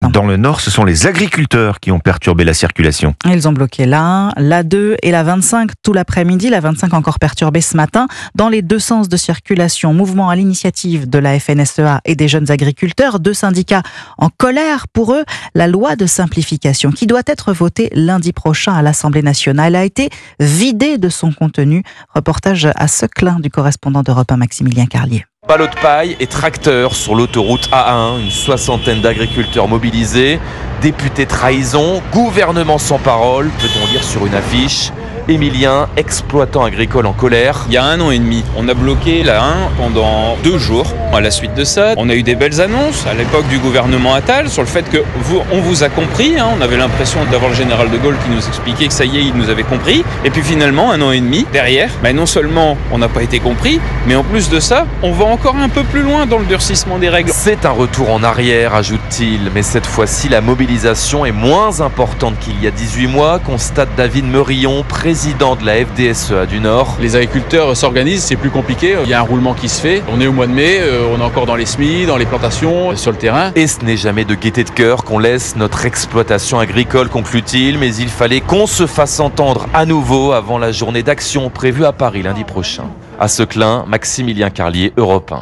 Dans le Nord, ce sont les agriculteurs qui ont perturbé la circulation. Ils ont bloqué la 1, la 2 et la 25 tout l'après-midi. La 25 encore perturbée ce matin dans les deux sens de circulation. Mouvement à l'initiative de la FNSEA et des jeunes agriculteurs. Deux syndicats en colère. Pour eux, la loi de simplification qui doit être votée lundi prochain à l'Assemblée nationale a été vidée de son contenu. Reportage à Seclin du correspondant d'Europe 1 Maximilien Carlier. Ballots de paille et tracteurs sur l'autoroute A1, une soixantaine d'agriculteurs mobilisés, députés trahison, gouvernement sans parole, peut-on lire sur une affiche. Émilien, exploitant agricole en colère. Il y a 1 an et demi, on a bloqué la 1 pendant 2 jours. À la suite de ça, on a eu des belles annonces à l'époque du gouvernement Attal sur le fait qu'on vous a compris. On avait l'impression d'avoir le général de Gaulle qui nous expliquait que ça y est, il nous avait compris. Et puis finalement, 1 an et demi derrière, non seulement on n'a pas été compris, mais en plus de ça, on va encore un peu plus loin dans le durcissement des règles. C'est un retour en arrière, ajoute-t-il, mais cette fois-ci, la mobilisation est moins importante qu'il y a 18 mois, constate David Merillon, président de la FDSEA du Nord. Les agriculteurs s'organisent, c'est plus compliqué. Il y a un roulement qui se fait. On est au mois de mai, on est encore dans les semis, dans les plantations, sur le terrain. Et ce n'est jamais de gaieté de cœur qu'on laisse notre exploitation agricole, conclut-il, mais il fallait qu'on se fasse entendre à nouveau avant la journée d'action prévue à Paris lundi prochain. À Seclin, Maximilien Carlier, Europe 1.